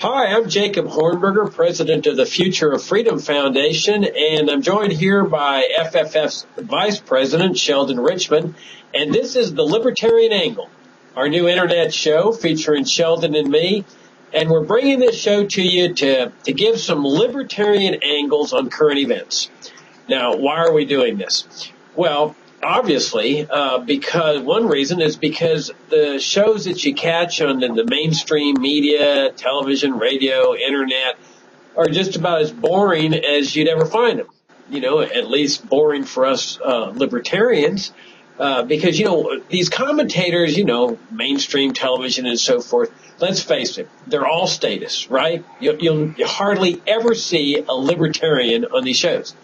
Hi, I'm Jacob Hornberger, president of the Future of Freedom Foundation, and I'm joined here by FFF's vice president, Sheldon Richman, and this is the Libertarian Angle, our new internet show featuring Sheldon and me, and we're bringing this show to you to give some libertarian angles on current events. Now, why are we doing this? Well, obviously, because one reason is because the shows that you catch on the mainstream media, television, radio, internet, are just about as boring as you'd ever find them. You know, at least boring for us libertarians, because, you know, these commentators, you know, mainstream television and so forth, let's face it, they're all status, right? You'll hardly ever see a libertarian on these shows.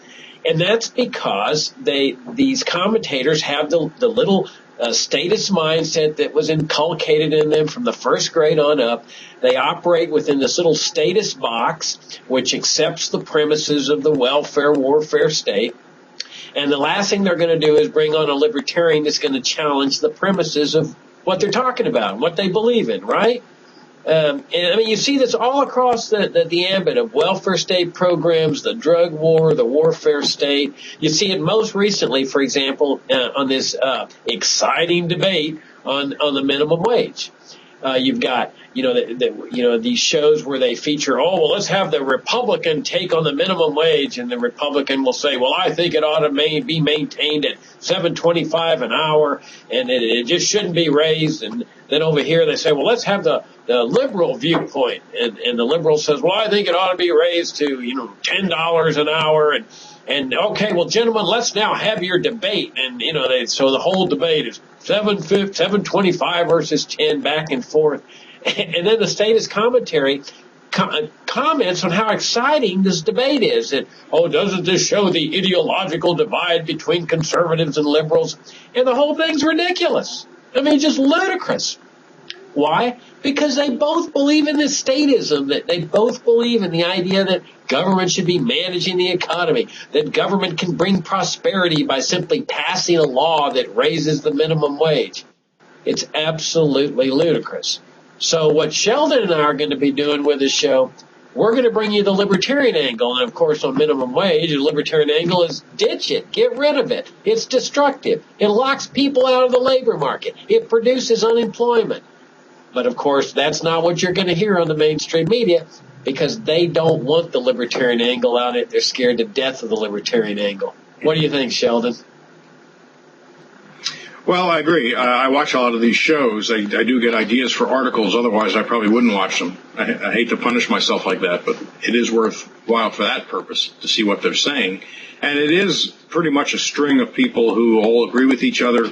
And that's because these commentators have the little status mindset that was inculcated in them from the first grade on up. They operate within this little status box, which accepts the premises of the welfare warfare state. And the last thing they're going to do is bring on a libertarian that's going to challenge the premises of what they're talking about, what they believe in, right? And I mean, you see this all across the ambit of welfare state programs, the drug war, the warfare state. You see it most recently, for example, on this exciting debate on the minimum wage. You've got, you know, these shows where they feature, oh, well, let's have the Republican take on the minimum wage, and the Republican will say, well, I think it ought to be maintained at $7.25 an hour, and it just shouldn't be raised. And then over here they say, well, let's have the liberal viewpoint, and the liberal says, well, I think it ought to be raised to, you know, $10 an hour, and okay, well, gentlemen, let's now have your debate. And, you know, so the whole debate is $7.25 versus 10, back and forth. And then the status commentary comments on how exciting this debate is. That, oh, doesn't this show the ideological divide between conservatives and liberals? And the whole thing's ridiculous. I mean, just ludicrous. Why? Because they both believe in this statism, that they both believe in the idea that government should be managing the economy, that government can bring prosperity by simply passing a law that raises the minimum wage. It's absolutely ludicrous. So what Sheldon and I are going to be doing with this show, we're going to bring you the libertarian angle. And, of course, on minimum wage, the libertarian angle is ditch it. Get rid of it. It's destructive. It locks people out of the labor market. It produces unemployment. But, of course, that's not what you're going to hear on the mainstream media, because they don't want the libertarian angle on it. They're scared to death of the libertarian angle. What do you think, Sheldon? Well, I agree. I watch a lot of these shows. I do get ideas for articles. Otherwise, I probably wouldn't watch them. I hate to punish myself like that, but it is worthwhile for that purpose to see what they're saying. And it is pretty much a string of people who all agree with each other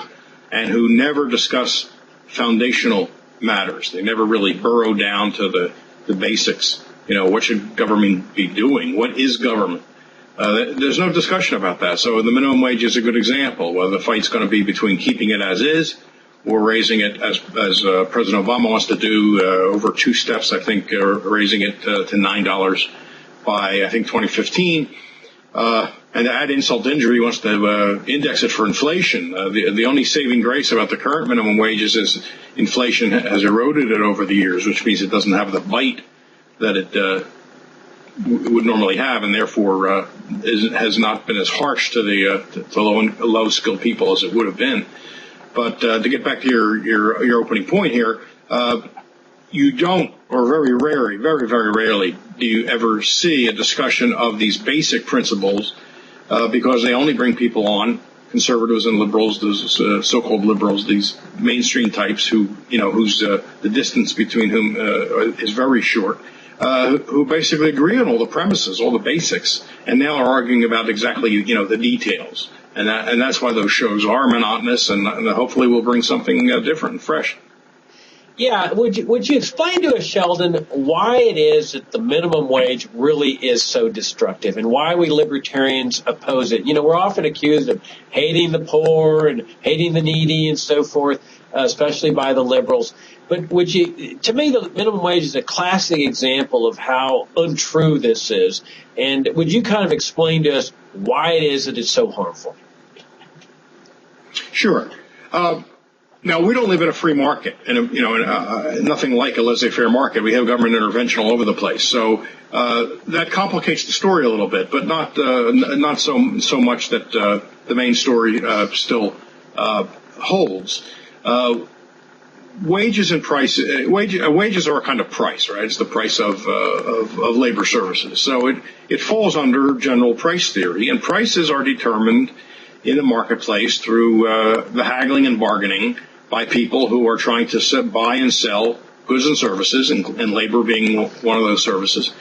and who never discuss foundational matters. They never really burrow down to the basics. You know, what should government be doing? What is government? There's no discussion about that. So the minimum wage is a good example, whether the fight's going to be between keeping it as is or raising it as President Obama wants to do over two steps, I think, raising it to $9 by, I think, 2015. And to add insult to injury, he wants to index it for inflation. The only saving grace about the current minimum wages is inflation has eroded it over the years, which means it doesn't have the bite that it would normally have, and therefore has not been as harsh to the low-skilled people as it would have been. But to get back to your opening point here, you don't, or very rarely, do you ever see a discussion of these basic principles, because they only bring people on, conservatives and liberals, those so-called liberals, these mainstream types who, you know, whose the distance between whom is very short, who basically agree on all the premises, all the basics, and now are arguing about exactly, you know, the details. And that's why those shows are monotonous, and hopefully we'll bring something different and fresh. Yeah, would you explain to us, Sheldon, why it is that the minimum wage really is so destructive, and why we libertarians oppose it? You know, we're often accused of hating the poor and hating the needy and so forth, especially by the liberals. But to me, the minimum wage is a classic example of how untrue this is. And would you kind of explain to us why it is that it's so harmful? Sure. Now, we don't live in a free market, and nothing like a laissez-faire market. We have government intervention all over the place, so that complicates the story a little bit, but not so much that the main story still holds. Wages and prices. Wages are a kind of price, right? It's the price of labor services. So it falls under general price theory, and prices are determined in the marketplace through the haggling and bargaining by people who are trying to buy and sell goods and services, and labor being one of those services.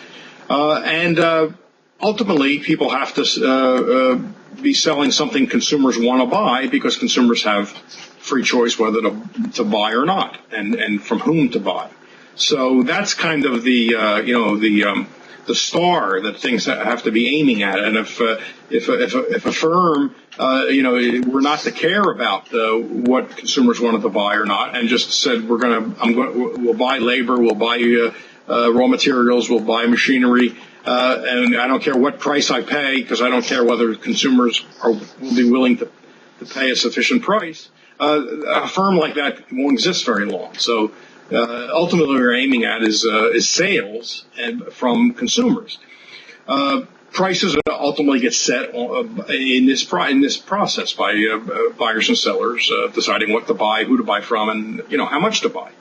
And ultimately, people have to be selling something consumers want to buy, because consumers have free choice whether to buy or not, and from whom to buy. So that's kind of the star that things have to be aiming at. And if a firm were not to care about what consumers wanted to buy or not, and just said we'll buy labor, we'll buy raw materials, we'll buy machinery, and I don't care what price I pay, because I don't care whether consumers will be willing to pay a sufficient price, a firm like that won't exist very long. So ultimately, what we're aiming at is sales from consumers. Prices ultimately get set in this process by buyers and sellers deciding what to buy, who to buy from, and how much to buy.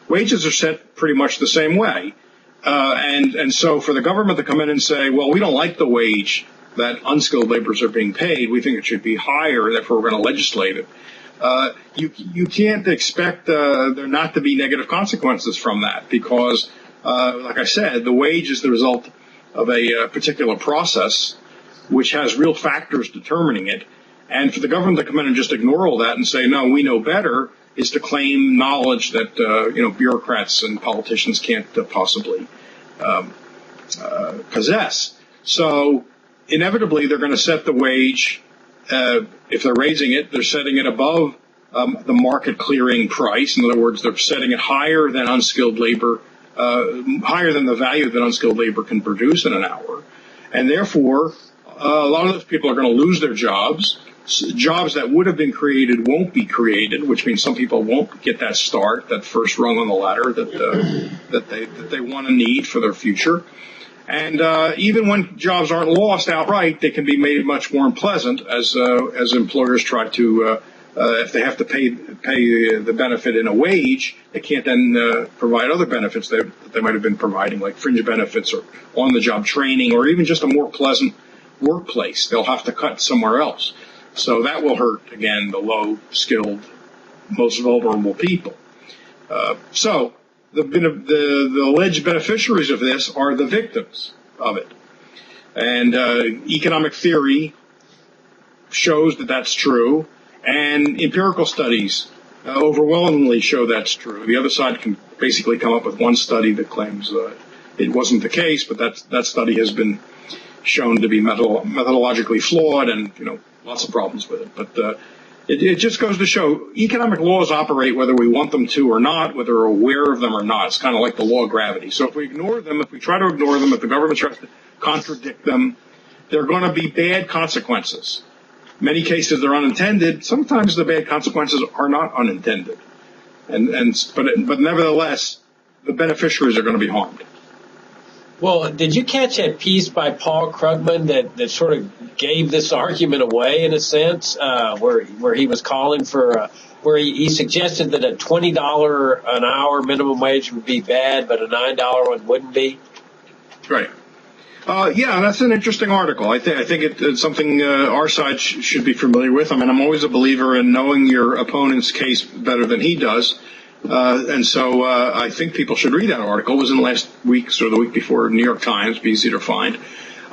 Wages are set pretty much the same way, and so for the government to come in and say, well, we don't like the wage that unskilled laborers are being paid, we think it should be higher, therefore we're going to legislate it. You can't expect there not to be negative consequences from that, because, like I said, the wage is the result of a particular process which has real factors determining it. And for the government to come in and just ignore all that and say, no, we know better, is to claim knowledge that bureaucrats and politicians can't possibly possess. So inevitably, they're going to set the wage. If they're raising it, they're setting it above the market clearing price. In other words, they're setting it higher than unskilled labor, higher than the value that unskilled labor can produce in an hour. And therefore, a lot of those people are going to lose their jobs. Jobs that would have been created won't be created, which means some people won't get that start, that first rung on the ladder that they want to need for their future. And even when jobs aren't lost outright, they can be made much more unpleasant as employers try to, if they have to pay the benefit in a wage, they can't then provide other benefits that they might have been providing, like fringe benefits or on-the-job training, or even just a more pleasant workplace. They'll have to cut somewhere else. So that will hurt, again, the low-skilled, most vulnerable people. So the alleged beneficiaries of this are the victims of it. And economic theory shows that that's true, and empirical studies overwhelmingly show that's true. The other side can basically come up with one study that claims it wasn't the case, but that study has been shown to be methodologically flawed, and lots of problems with it. But it just goes to show economic laws operate whether we want them to or not, whether we're aware of them or not. It's kind of like the law of gravity. So if we ignore them, if we try to ignore them, if the government tries to contradict them, there are going to be bad consequences. Many cases they're unintended. Sometimes the bad consequences are not unintended. But nevertheless, the beneficiaries are going to be harmed. Well, did you catch that piece by Paul Krugman that sort of gave this argument away in a sense, where he was calling for, where he suggested that a $20 an hour minimum wage would be bad, but a $9 one wouldn't be? Right. Yeah, that's an interesting article. I think it's something our side should be familiar with. I mean, I'm always a believer in knowing your opponent's case better than he does. And so I think people should read that article. It was in last week's or the week before, New York Times, be easy to find.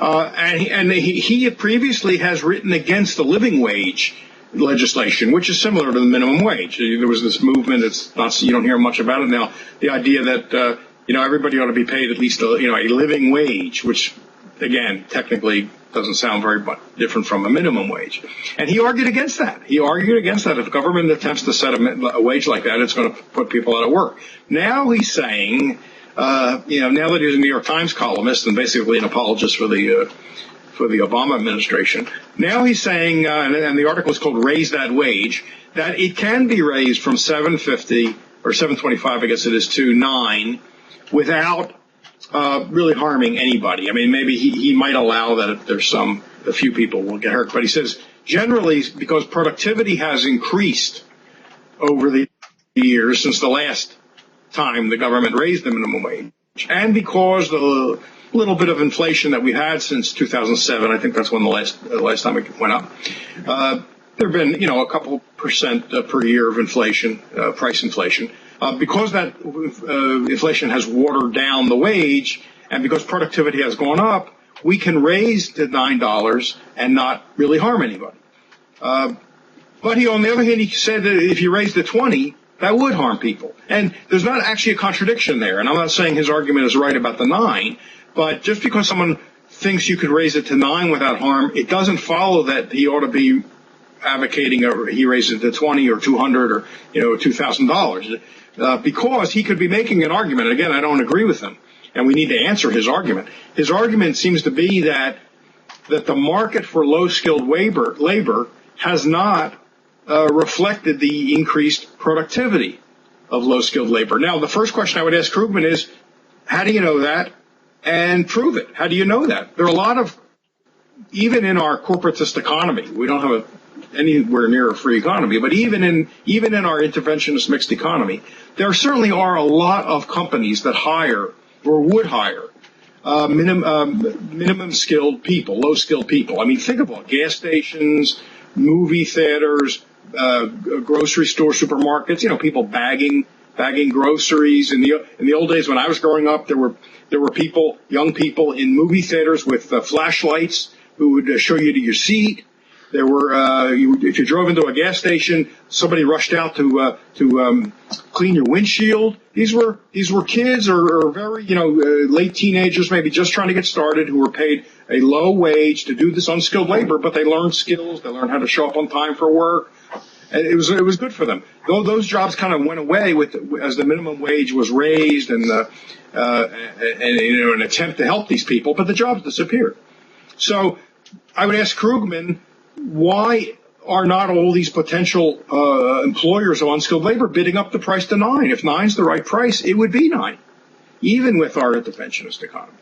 And he previously has written against the living wage legislation, which is similar to the minimum wage. There was this movement. It's not, you don't hear much about it now. The idea that everybody ought to be paid at least a living wage, which again technically doesn't sound very much different from a minimum wage. And he argued against that. He argued against that. If government attempts to set a wage like that, it's going to put people out of work. Now he's saying, now that he's a New York Times columnist and basically an apologist for for the Obama administration. Now he's saying, and the article is called "Raise That Wage," that it can be raised from $7.50 or $7.25, I guess it is, to $9 without really harming anybody. I mean, maybe he might allow that if there's a few people will get hurt, but he says generally because productivity has increased over the years since the last time the government raised the minimum wage, and because the little bit of inflation that we had since 2007, I think that's when the last time it went up. There have been, a couple percent per year of inflation, price inflation. Because that inflation has watered down the wage, and because productivity has gone up, we can raise to $9 and not really harm anybody. But on the other hand, he said that if you raise to 20, that would harm people. And there's not actually a contradiction there. And I'm not saying his argument is right about the 9, but just because someone thinks you could raise it to 9 without harm, it doesn't follow that he ought to be advocating he raises it to 20 or 200 or $2,000. Because he could be making an argument. Again, I don't agree with him, and we need to answer his argument. His argument seems to be that the market for low-skilled labor has not reflected the increased productivity of low-skilled labor. Now, the first question I would ask Krugman is, how do you know that? And prove it. How do you know that? There are a lot of, even in our corporatist economy, we don't have anywhere near a free economy, but even in our interventionist mixed economy, there certainly are a lot of companies that hire or would hire minimum skilled people, low skilled people. I mean, think about gas stations, movie theaters, grocery store, supermarkets. People bagging groceries. In the old days when I was growing up, there were people, young people in movie theaters with flashlights who would show you to your seat. There were, if you drove into a gas station, somebody rushed out to clean your windshield. These were kids or very, late teenagers, maybe just trying to get started, who were paid a low wage to do this unskilled labor, but they learned skills. They learned how to show up on time for work. And it was good for them. Though those jobs kind of went away as the minimum wage was raised and an attempt to help these people, but the jobs disappeared. So I would ask Krugman, why are not all these potential employers of unskilled labor bidding up the price to 9? If 9's the right price, it would be 9, even with our interventionist economy.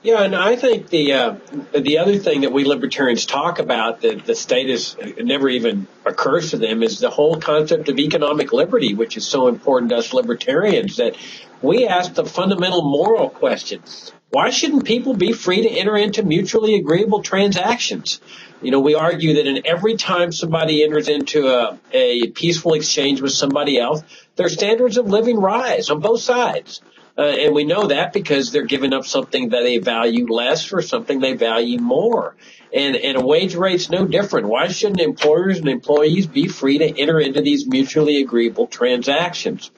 Yeah, and I think the other thing that we libertarians talk about that the status never even occurs to them is the whole concept of economic liberty, which is so important to us libertarians, that we ask the fundamental moral question. Why shouldn't people be free to enter into mutually agreeable transactions? We argue that in every time somebody enters into a peaceful exchange with somebody else, their standards of living rise on both sides. And we know that because they're giving up something that they value less for something they value more. And a wage rate's no different. Why shouldn't employers and employees be free to enter into these mutually agreeable transactions?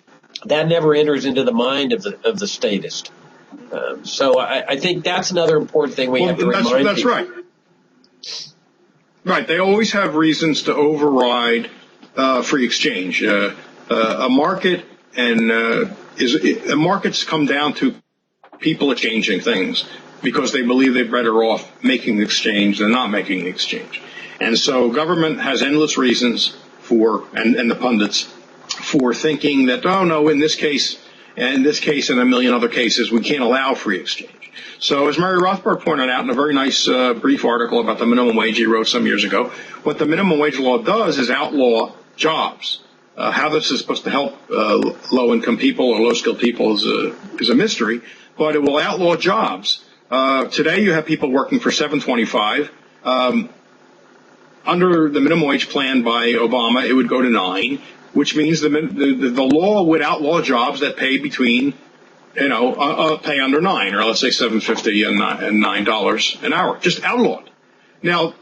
That never enters into the mind of the statist. So I think that's another important thing we have to remind people. That's right. Right. They always have reasons to override free exchange. A market markets come down to people exchanging things because they believe they're better off making the exchange than not making the exchange. And so government has endless reasons and the pundits for thinking that, oh no, in this case and a million other cases, we can't allow free exchange. So as Murray Rothbard pointed out in a very nice brief article about the minimum wage he wrote some years ago, what the minimum wage law does is outlaw jobs. How this is supposed to help low-income people or low-skilled people is a mystery, but it will outlaw jobs. Today you have people working for $7.25. Under the minimum wage plan by Obama, it would go to 9, which means the law would outlaw jobs that pay between, pay under 9, or let's say $7.50 and $9 an hour. Just outlawed. Now,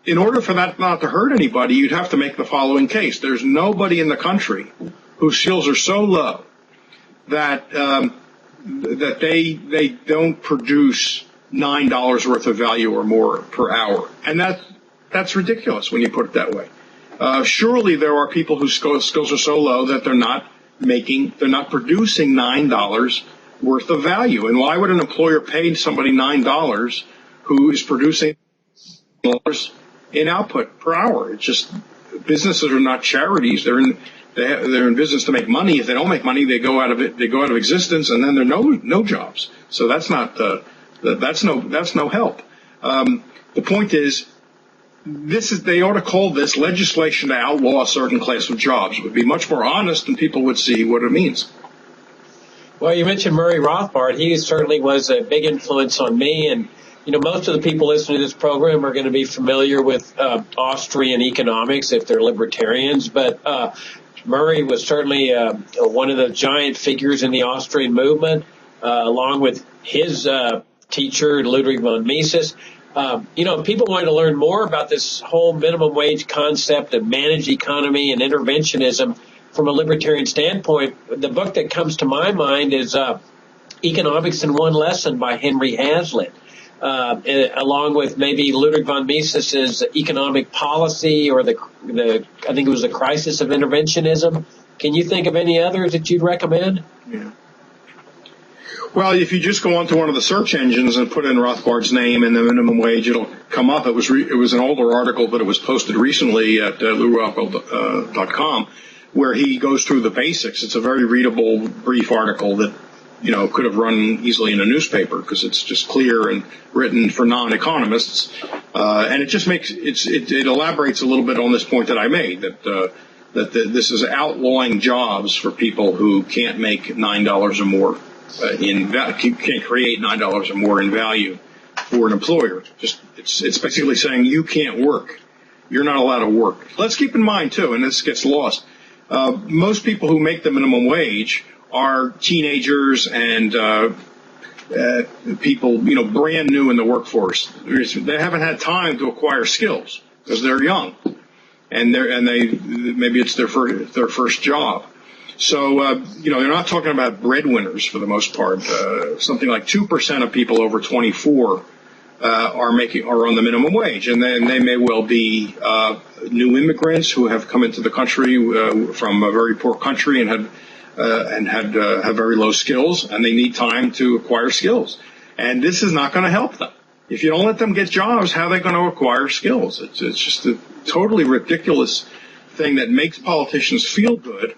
in order for that not to hurt anybody, you'd have to make the following case. There's nobody in the country whose skills are so low that they don't produce $9 worth of value or more per hour. And that's ridiculous when you put it that way. Surely there are people whose skills are so low that they're not producing $9 worth of value. And why would an employer pay somebody $9 who is producing dollars in output per hour. It's just businesses are not charities. They're in business to make money. If they don't make money, they go out of it. They go out of existence, and then there are no jobs. So that's no help. The point is, they ought to call this legislation to outlaw a certain class of jobs. It would be much more honest, and people would see what it means. Well, you mentioned Murray Rothbard. He certainly was a big influence on me, and most of the people listening to this program are going to be familiar with Austrian economics if they're libertarians, but Murray was certainly one of the giant figures in the Austrian movement, along with his teacher, Ludwig von Mises. People wanted to learn more about this whole minimum wage concept of managed economy and interventionism from a libertarian standpoint. The book that comes to my mind is Economics in One Lesson by Henry Hazlitt, along with maybe Ludwig von Mises's Economic Policy, or I think it was The Crisis of Interventionism. Can you think of any others that you'd recommend? Yeah. Well, if you just go onto one of the search engines and put in Rothbard's name and the minimum wage, it'll come up. It was an older article, but it was posted recently at LewRothbard.com, where he goes through the basics. It's a very readable, brief article that could have run easily in a newspaper, because it's just clear and written for non-economists, and it just it elaborates a little bit on this point that I made, that this is outlawing jobs for people who can't make $9 or more can't create $9 or more in value for an employer. It's basically saying you can't work. You're not allowed to work. Let's keep in mind too, and this gets lost, most people who make the minimum wage are teenagers and people, brand new in the workforce. They haven't had time to acquire skills because they're young, and maybe it's their first job. So they're not talking about breadwinners for the most part. Something like 2% of people over 24 are on the minimum wage, and then they may well be new immigrants who have come into the country from a very poor country and have very low skills, and they need time to acquire skills. And this is not going to help them. If you don't let them get jobs, how are they going to acquire skills? It's just a totally ridiculous thing that makes politicians feel good.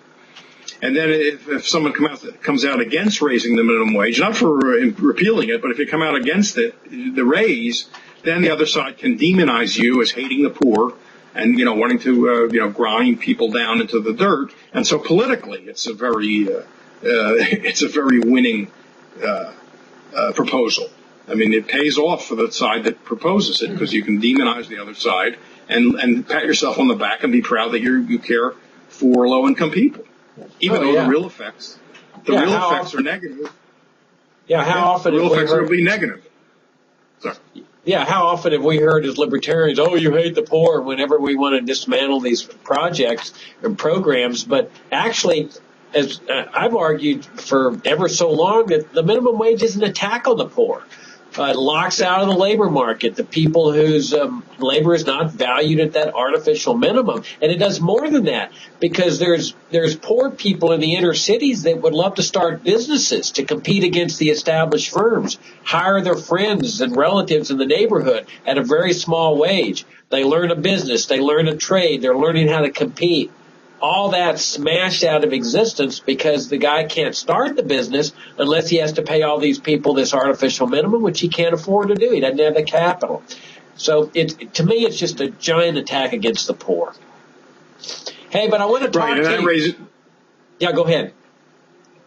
And then if someone comes out against raising the minimum wage, not for repealing it, but if you come out against it, the raise, then the other side can demonize you as hating the poor and wanting to grind people down into the dirt. And so politically, it's a very winning proposal. I mean, it pays off for the side that proposes it, because you can demonize the other side and pat yourself on the back and be proud that you care for low-income people, even though the real effects are negative. Yeah, how often the real effects will be negative. Sorry. Yeah, how often have we heard as libertarians, oh, you hate the poor, whenever we want to dismantle these projects and programs. But actually, as I've argued for ever so long, that the minimum wage is an attack on the poor. It locks out of the labor market the people whose labor is not valued at that artificial minimum. And it does more than that, because there's poor people in the inner cities that would love to start businesses to compete against the established firms, hire their friends and relatives in the neighborhood at a very small wage. They learn a business, they learn a trade, they're learning how to compete. All that smashed out of existence because the guy can't start the business unless he has to pay all these people this artificial minimum, which he can't afford to do. He doesn't have the capital. So to me, it's just a giant attack against the poor. Hey, but I want to talk to you. Yeah, go ahead.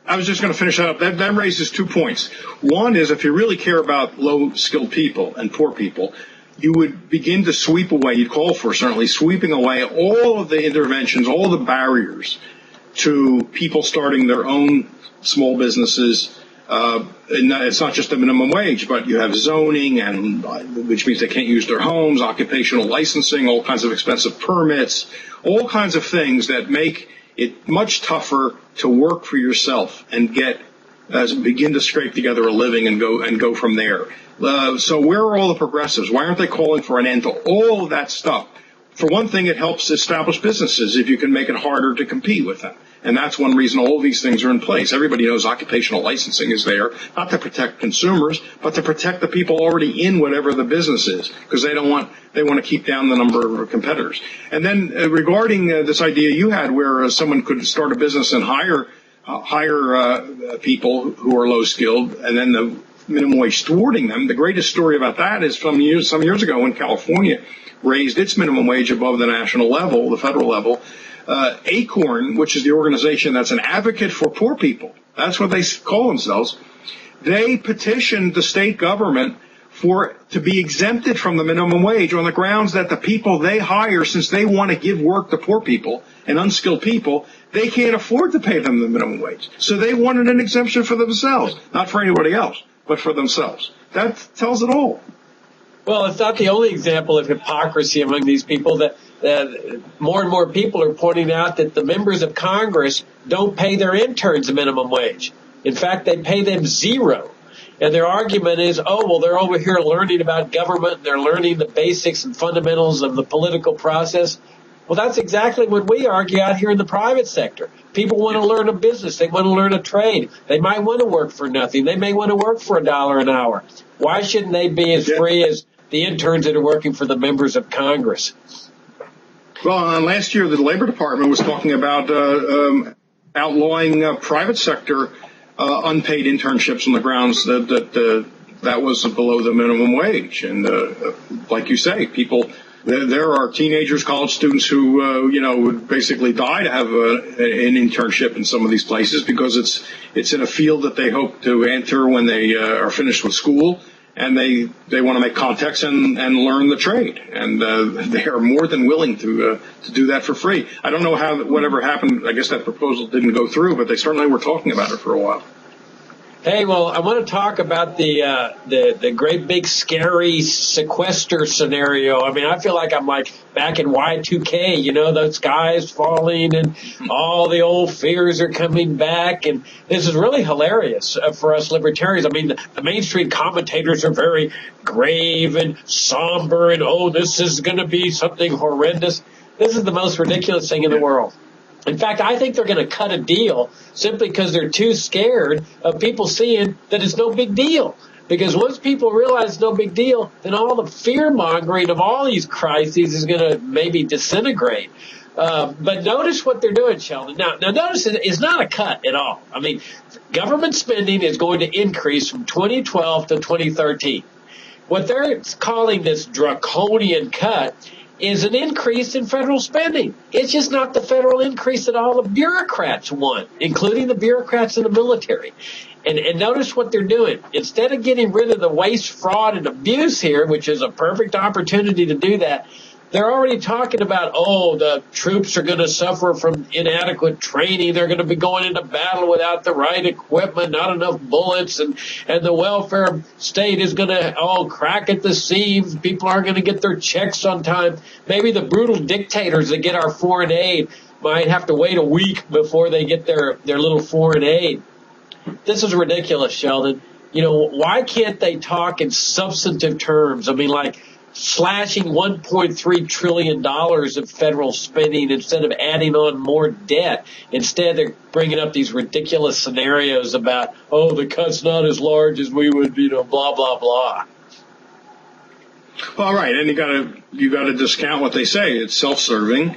I was just going to finish that up. That raises 2 points. One is, if you really care about low-skilled people and poor people, you would begin to sweep away, you'd call for certainly sweeping away all of the interventions, all the barriers to people starting their own small businesses. And it's not just the minimum wage, but you have zoning, which means they can't use their homes, occupational licensing, all kinds of expensive permits, all kinds of things that make it much tougher to work for yourself and begin to scrape together a living and go from there. So where are all the progressives? Why aren't they calling for an end to all of that stuff? For one thing, it helps establish businesses if you can make it harder to compete with them. And that's one reason all these things are in place. Everybody knows occupational licensing is there, not to protect consumers, but to protect the people already in whatever the business is, because they want to keep down the number of competitors. And then regarding this idea you had where someone could start a business and hire people who are low skilled, and then the minimum wage thwarting them. The greatest story about that is some years ago when California raised its minimum wage above the national level, the federal level. ACORN, which is the organization that's an advocate for poor people, that's what they call themselves, they petitioned the state government to be exempted from the minimum wage on the grounds that the people they hire, since they want to give work to poor people and unskilled people, they can't afford to pay them the minimum wage. So they wanted an exemption for themselves, not for anybody else, but for themselves. That tells it all. Well, it's not the only example of hypocrisy among these people. That more and more people are pointing out that the members of Congress don't pay their interns a minimum wage. In fact, they pay them zero. And their argument is, oh, well, they're over here learning about government. They're learning the basics and fundamentals of the political process. Well, that's exactly what we argue out here in the private sector. People want to learn a business. They want to learn a trade. They might want to work for nothing. They may want to work for $1 an hour. Why shouldn't they be as free as the interns that are working for the members of Congress? Well, last year the Labor Department was talking about outlawing private sector unpaid internships on the grounds that was below the minimum wage. And like you say, there are teenagers, college students who would basically die to have an internship in some of these places because it's in a field that they hope to enter when they are finished with school. And they want to make contacts and learn the trade, and they are more than willing to do that for free. I don't know whatever happened. I guess that proposal didn't go through, but they certainly were talking about it for a while. Hey, well, I want to talk about the great big scary sequester scenario. I mean, I feel like I'm like back in Y2K, the sky's falling and all the old fears are coming back. And this is really hilarious for us libertarians. I mean, the mainstream commentators are very grave and somber and, oh, this is going to be something horrendous. This is the most ridiculous thing in the world. In fact, I think they're going to cut a deal simply because they're too scared of people seeing that it's no big deal. Because once people realize it's no big deal, then all the fear-mongering of all these crises is going to maybe disintegrate. But notice what they're doing, Sheldon. Now notice it's not a cut at all. I mean, government spending is going to increase from 2012 to 2013. What they're calling this draconian cut is an increase in federal spending. It's just not the federal increase that all the bureaucrats want, including the bureaucrats in the military. And notice what they're doing. Instead of getting rid of the waste, fraud, and abuse here, which is a perfect opportunity to do that, they're already talking about, oh, the troops are going to suffer from inadequate training. They're going to be going into battle without the right equipment, not enough bullets, and the welfare state is going to, crack at the seams. People aren't going to get their checks on time. Maybe the brutal dictators that get our foreign aid might have to wait a week before they get their little foreign aid. This is ridiculous, Sheldon. Why can't they talk in substantive terms? I mean, like, slashing $1.3 trillion of federal spending instead of adding on more debt. Instead, they're bringing up these ridiculous scenarios about, the cut's not as large as we would, blah, blah, blah. All right, and you got to discount what they say. It's self-serving.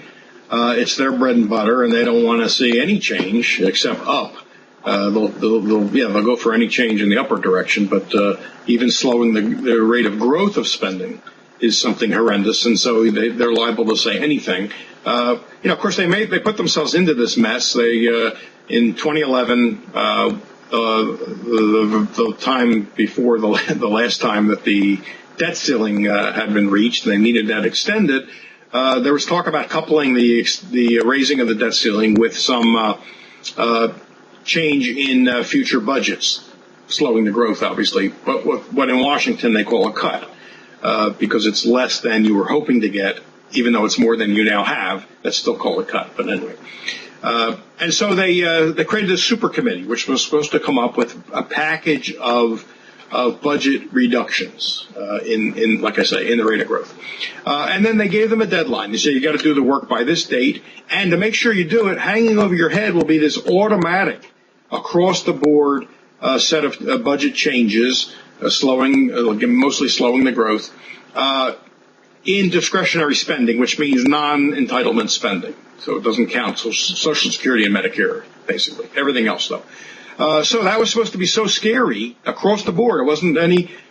It's their bread and butter, and they don't want to see any change except up. They'll go for any change in the upward direction, but even slowing the rate of growth of spending is something horrendous, and so they're liable to say anything. Of course, they put themselves into this mess. They in 2011, the time before the last time that the debt ceiling had been reached, they needed that extended. There was talk about coupling the raising of the debt ceiling with some change in future budgets, slowing the growth, obviously, but what in Washington they call a cut. Because it's less than you were hoping to get, even though it's more than you now have. That's still called a cut, but anyway. And so they created a super committee, which was supposed to come up with a package of of budget reductions in like I say, in the rate of growth. And then they gave them a deadline. They said you got to do the work by this date, and to make sure you do it, hanging over your head will be this automatic, across the board set of budget changes, mostly slowing the growth in discretionary spending, which means non-entitlement spending. So it doesn't count Social Security and Medicare, basically. Everything else, though. So that was supposed to be so scary across the board. It wasn't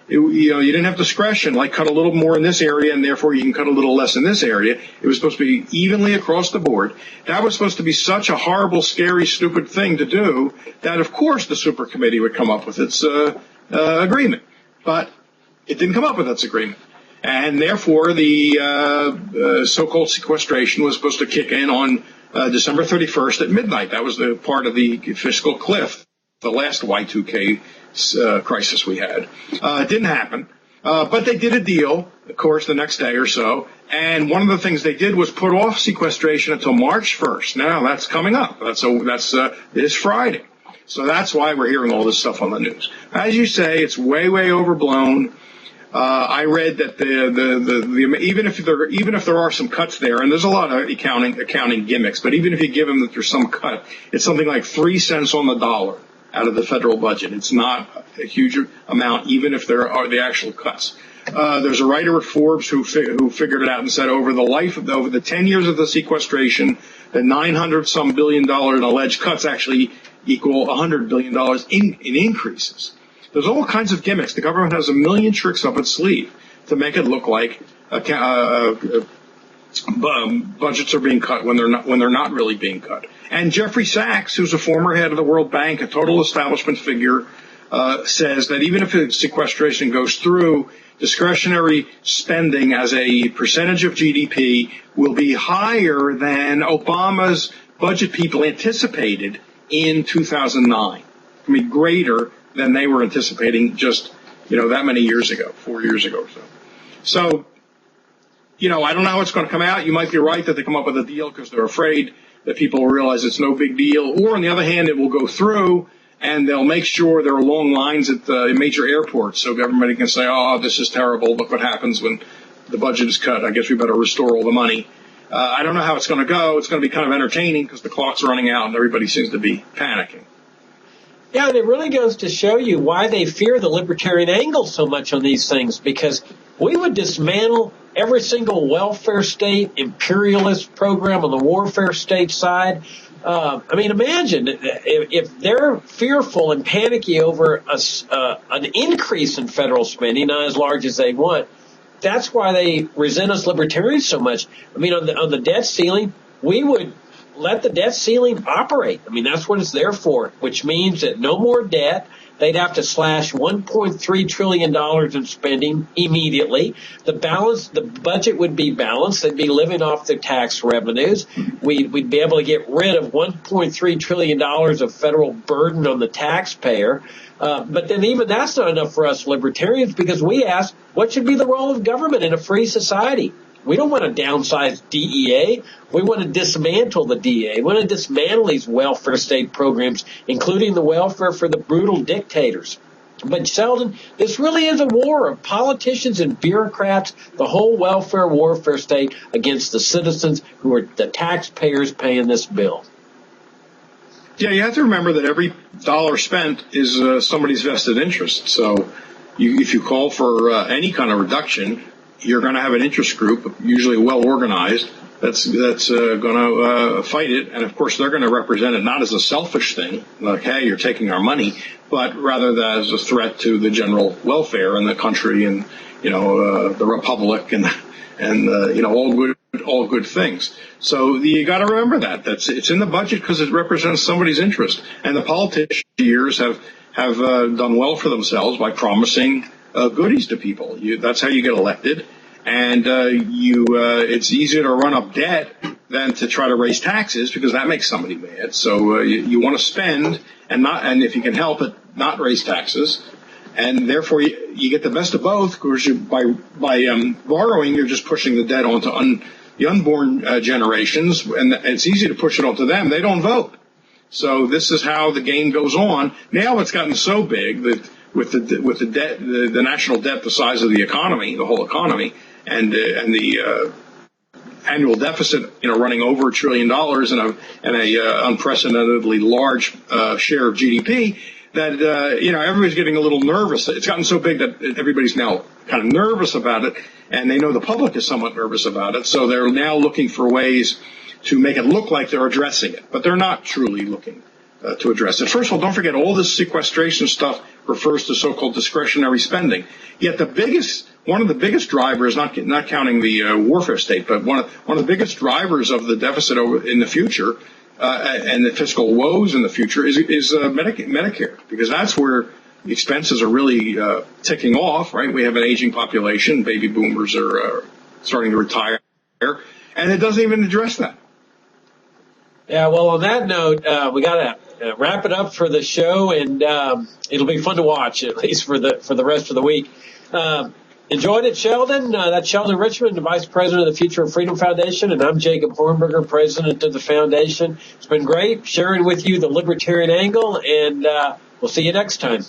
you didn't have discretion, like cut a little more in this area and therefore you can cut a little less in this area. It was supposed to be evenly across the board. That was supposed to be such a horrible, scary, stupid thing to do that, of course, the super committee would come up with its agreement. But it didn't come up with its agreement. And therefore, the so-called sequestration was supposed to kick in on December 31st at midnight. That was the part of the fiscal cliff, the last Y2K crisis we had. It didn't happen, but they did a deal, of course, the next day or so. And one of the things they did was put off sequestration until March 1st. Now, that's coming up. That's this Friday. So that's why we're hearing all this stuff on the news. As you say, it's way, way overblown. I read that even if there are some cuts there, and there's a lot of accounting gimmicks, but even if you give them that there's some cut, it's something like 3 cents on the dollar out of the federal budget. It's not a huge amount, even if there are the actual cuts. There's a writer at Forbes who figured it out and said over the 10 years of the sequestration, the $900 billion in alleged cuts actually equal $100 billion in increases. There's all kinds of gimmicks. The government has a million tricks up its sleeve to make it look like budgets are being cut when they're not really being cut. And Jeffrey Sachs, who's a former head of the World Bank, a total establishment figure, says that even if sequestration goes through, discretionary spending as a percentage of GDP will be higher than Obama's budget people anticipated in 2009. I mean, greater than they were anticipating just, that many years ago, 4 years ago or so. So, I don't know how it's going to come out. You might be right that they come up with a deal because they're afraid that people will realize it's no big deal. Or on the other hand, it will go through and they'll make sure there are long lines at major airports so government can say, oh, this is terrible. Look what happens when the budget is cut. I guess we better restore all the money. I don't know how it's going to go. It's going to be kind of entertaining because the clock's running out and everybody seems to be panicking. Yeah, and it really goes to show you why they fear the libertarian angle so much on these things, because we would dismantle every single welfare state, imperialist program on the warfare state side. Imagine if they're fearful and panicky over an increase in federal spending, not as large as they want. That's why they resent us libertarians so much. On the debt ceiling, we would let the debt ceiling operate. That's what it's there for, which means that no more debt. They'd have to slash $1.3 trillion in spending immediately. The budget would be balanced. They'd be living off their tax revenues. We'd be able to get rid of $1.3 trillion of federal burden on the taxpayer. But then even that's not enough for us libertarians, because we ask, what should be the role of government in a free society? We don't want to downsize DEA. We want to dismantle the DEA. We want to dismantle these welfare state programs, including the welfare for the brutal dictators. But, Sheldon, this really is a war of politicians and bureaucrats, the whole welfare warfare state against the citizens who are the taxpayers paying this bill. Yeah, you have to remember that every dollar spent is somebody's vested interest. So if you call for any kind of reduction, you're going to have an interest group, usually well organized, that's going to fight it. And of course, they're going to represent it not as a selfish thing, like, hey, you're taking our money, but rather as a threat to the general welfare in the country and, the republic and all good things. So you got to remember that it's in the budget because it represents somebody's interest. And the politicians years have done well for themselves by promising goodies to people. That's how you get elected. And it's easier to run up debt than to try to raise taxes because that makes somebody mad. So you want to spend and if you can help it, not raise taxes. And therefore you get the best of both, because by borrowing, you're just pushing the debt onto the unborn generations, and it's easy to push it onto them. They don't vote. So this is how the game goes on. Now it's gotten so big that with the debt, the national debt the size of the economy, the whole economy, and the annual deficit, running over $1 trillion and a unprecedentedly large share of GDP, that everybody's getting a little nervous. It's gotten so big that everybody's now kind of nervous about it, and they know the public is somewhat nervous about it. So they're now looking for ways to make it look like they're addressing it, but they're not truly looking to address it. First of all, don't forget, all this sequestration stuff refers to so-called discretionary spending. Yet one of the biggest drivers, not counting the warfare state, but one of the biggest drivers of the deficit in the future and the fiscal woes in the future is Medicare, because that's where the expenses are really ticking off. Right? We have an aging population; baby boomers are starting to retire, and it doesn't even address that. Yeah, well, on that note, we got to wrap it up for the show, and it'll be fun to watch, at least for the rest of the week. Enjoyed it, Sheldon. That's Sheldon Richmond, the Vice President of the Future of Freedom Foundation, and I'm Jacob Hornberger, President of the Foundation. It's been great sharing with you the Libertarian angle, and we'll see you next time.